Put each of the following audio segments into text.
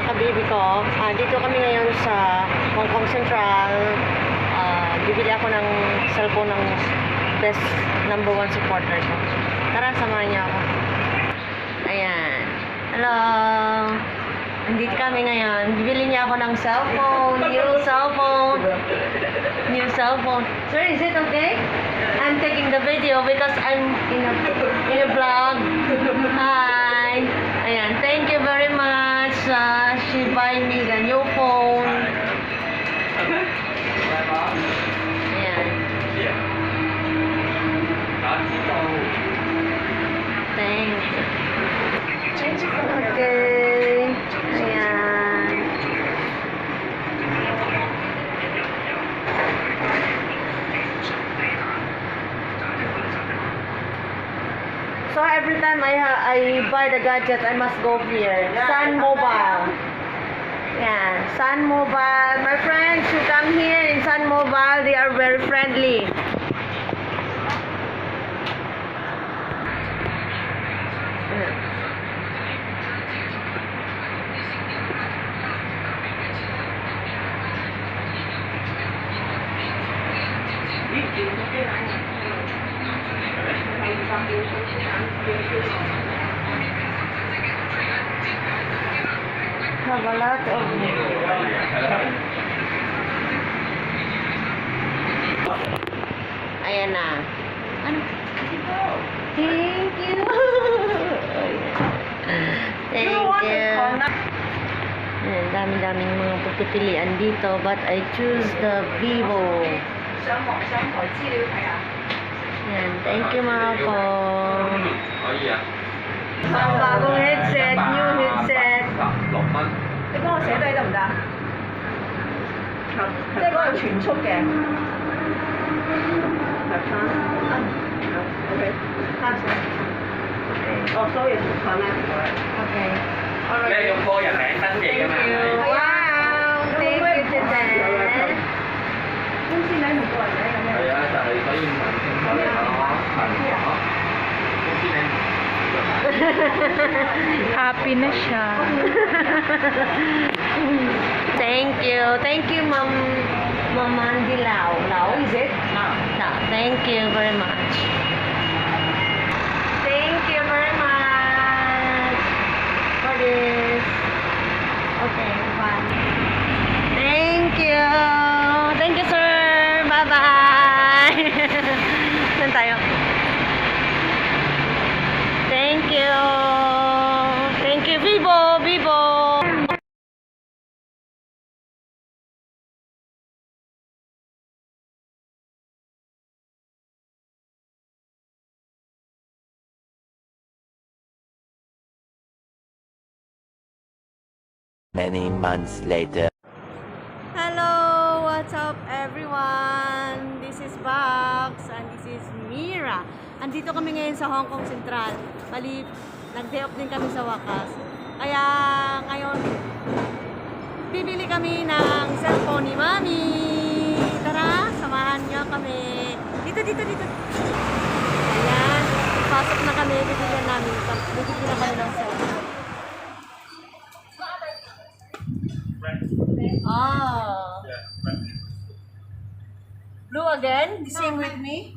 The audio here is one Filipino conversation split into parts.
kabibi ko. Dito kami ngayon sa Hong Kong Central. Bibili ako ng cellphone ng best number 1 supporter ko. Tara, samahan niyo ako. Ayan. Hello. Andito kami ngayon. Bibili niya ako ng cellphone. New cellphone. New cellphone. Sir, is it okay? I'm taking the video because I'm in a vlog. Hi. Ayan. Thank you very much. She buy me the new phone. Ayan. Thank you. Okay. Ayan. So every time I buy the gadget, I must go here. Sun Mobile. Yeah, Sun Mobile. My friends who come here in Sun Mobile, they are very friendly. Have a lot of ayan na. Ano? Thank you. Thank you. Ayan, dami-daming mga pagpipilian dito, but I choose the Vivo. Ayan, thank you mga po. Ang bagong headset, new headset. 你幫我寫低得唔得？即係嗰個全速嘅。OK，哦，sorry，講咩？OK，你係用個人名登記㗎嘛？ Wow, thank you, Tete. 公司名同個人名咁樣。係啊，就係所以問清楚你咯，係咯。公司名。Happy na siya. Thank you, Ma'am Mandy Lau. Lau, is it? No. Thank you very much. Thank you very much for this. Okay, bye. Thank you, sir. Bye bye. Saan tayo? Thank you, Vivo. Many months later. Hello, what's up everyone? This is Box and this is Mira. Andito kami ngayon sa Hong Kong Central. Bali, nag-day off din kami sa wakas. Kaya ngayon, bibili kami ng cellphone ni Mami. Tara, samahan niyo kami. Dito. Ayan, pasok na kami. Bibili na kami ng cellphone. Oh. Blue again? The same with me?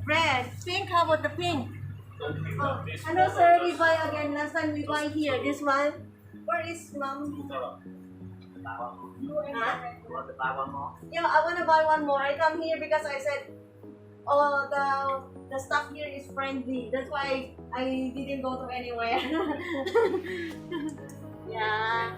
Red. Pink? How about the pink? Oh. Ano sir, we buy again. Last time we buy here. This one? Where is mom? Huh? Yeah, I want to buy one more. I come here because I said, oh, the stuff here is friendly. That's why I didn't go to anywhere. Yeah.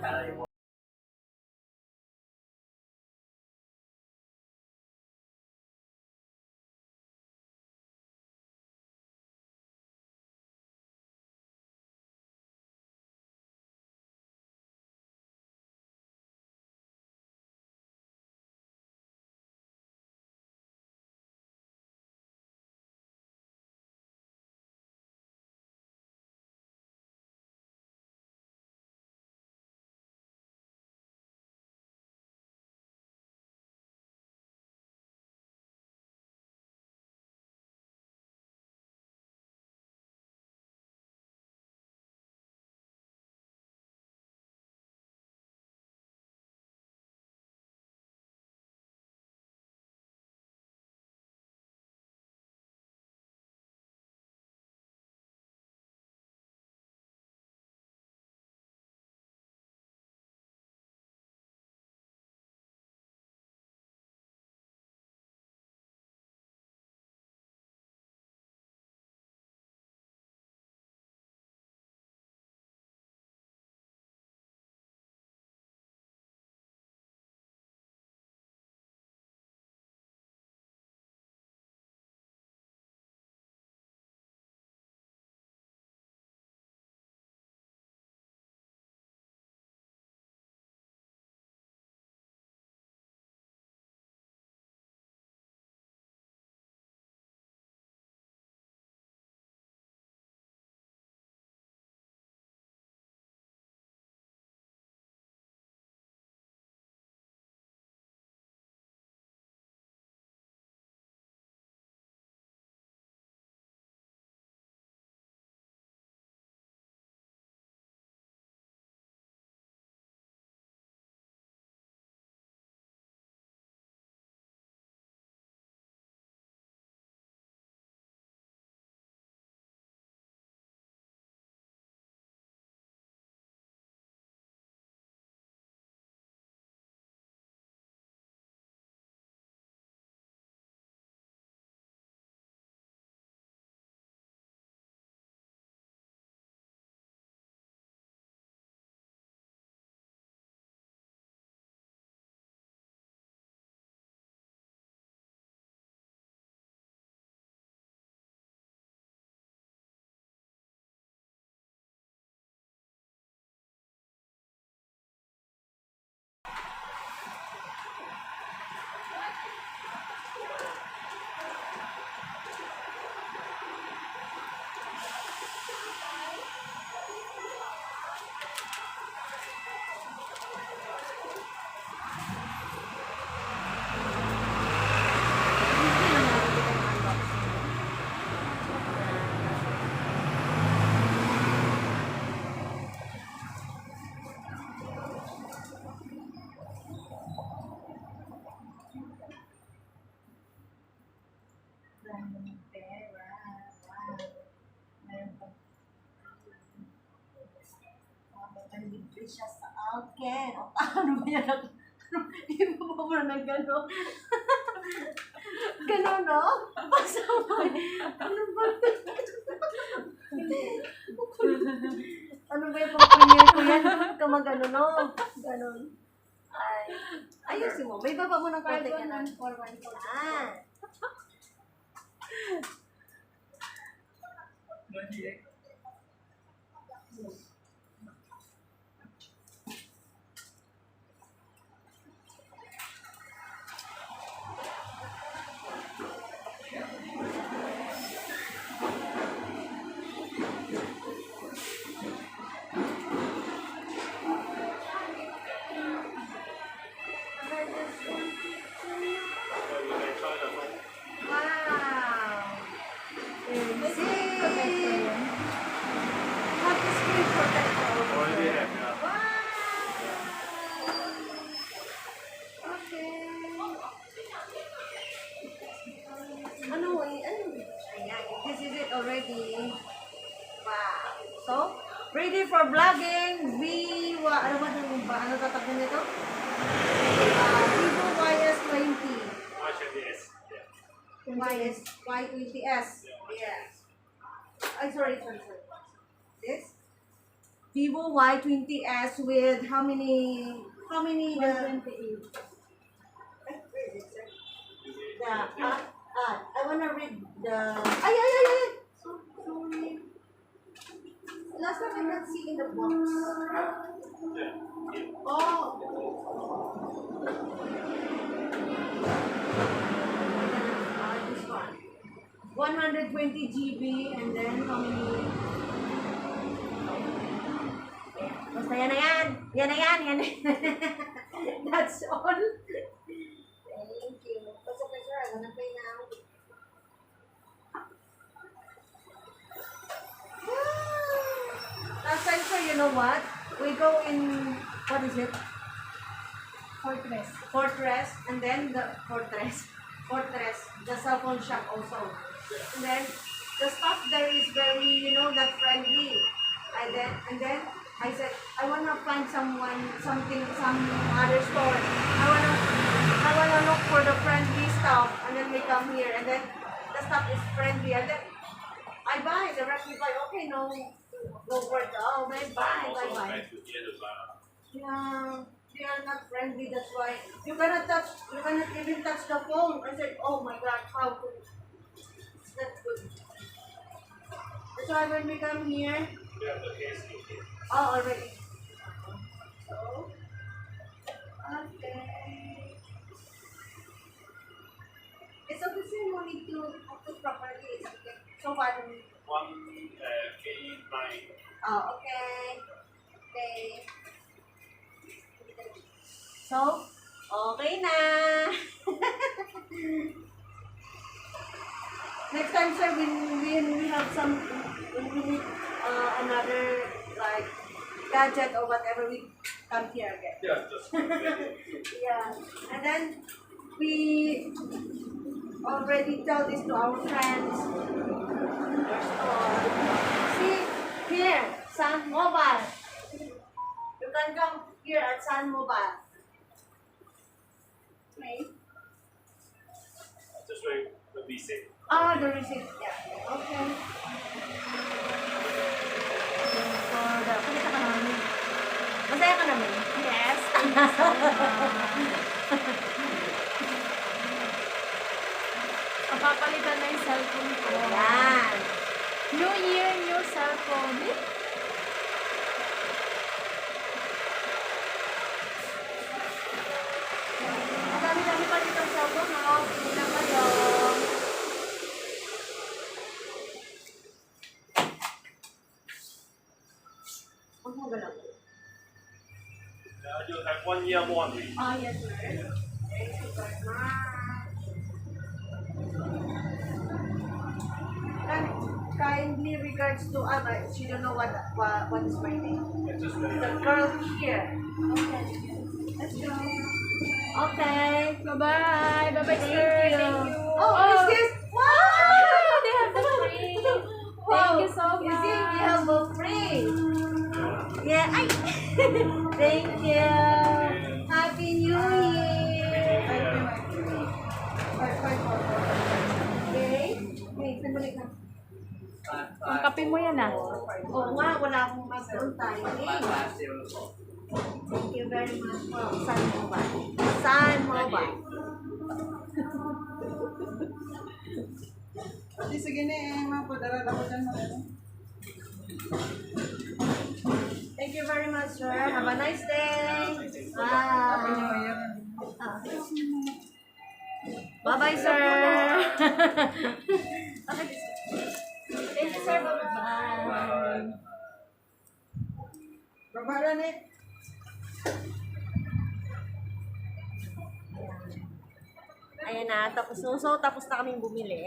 siya sa akin. O, paano ba yan? Di ba pa mo na gano'n? Gano'n, no? Pasaway. Ano ba ito? Ano ba yung pang-premier ko yan? Doon ka mag-ano, no? Gano'n. Ay, ayusin mo. May baba mo ng konti ka na. Yan. Wow. Easy. What is screen protector? Wow. Okay. Ano eh? Ano? Ayan. This is it already. Wow. So, ready for vlogging. Ano ba yung ba? Ano tatagyan nito? Vivo YS20. Y20S. Yes. Ay, sorry. This? Vivo Y20S with how many I wanna read the ay. So sorry. Last time I not see in the box. Oh. This one. 120 GB and then how many? Basta yan na yan. Yan na yan. That's all. Thank you. Pasok na sir. Ganap kayo now. Last time sir, you know what? We go in, what is it? Fortress, and then the Fortress, the cell phone shop also. And then the stuff there is very, not friendly. And then I said, I wanna find some other store. I wanna look for the friendly stuff, and then we come here, and then the stuff is friendly, and then I buy directly buy. Okay, no for it. Oh, bye. Yeah. They are not friendly, that's why you cannot even touch the phone. I said, oh my god, how good. That's good. That's why when we come here, already. So, okay. It's obviously you need to put properly. It's okay. So far, okay. So, okay na. Next time, sir, when we have when we need another like gadget or whatever, we come here again. Yeah, and then we already tell this to our friends. See here, Sun Mobile. You can come here at Sun Mobile. Okay. Just wait the receipt. Ah, the receipt. Yeah. Okay. Kumita ka naman. Masaya ka naman. Yes. Papapalitan na yung cellphone ko. Yan. New year, new cellphone. Ang dami-dami pa dito ang cellphone, no? Hindi lang kayo. Huwag mo galaw. You have 1 year warranty. Ah, yes, sir. Thank you very much. And kindly regards to Ava. She don't know what is my name. Just wait. The girl here. Okay. Let's go. Okay. Bye-bye. Bye-bye, Thank sir. you. Thank you. Oh, what is this? Wow! They have the free. Wow. Thank you so You see, we much. have a free. Yeah. Ay. Thank you. Happy New Year. Okay? Wait, sandali ka. Ang kape mo yan ah. Oo nga, wala akong mas on timing. Thank you very much po. Sun Mobile. Sun Mobile. Sige na eh, mapadala ako dyan. Thank you very much, sir. Have a nice day. Bye. Bye-bye, sir. Thank you, sir. Bye-bye. Bye. Babara na eh. Ayan na, tapos na kaming bumili.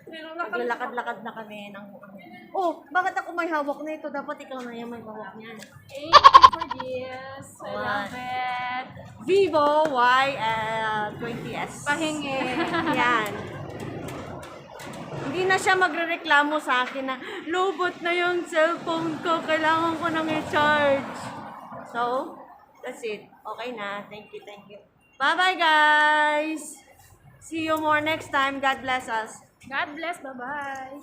Naglalakad-lakad na kami ng... Oh, bakit ako may hawak na ito? Dapat ikaw na yung may hawak niyan. Thank you for this. I love it. Vivo Y20S. Pahingi. Yan. Hindi na siya magrereklamo sa akin na lubot na yung cellphone ko, kailangan ko nang i-charge. So, that's it. Okay na. Thank you, thank you. Bye-bye, guys! See you more next time. God bless us. God bless. Bye-bye.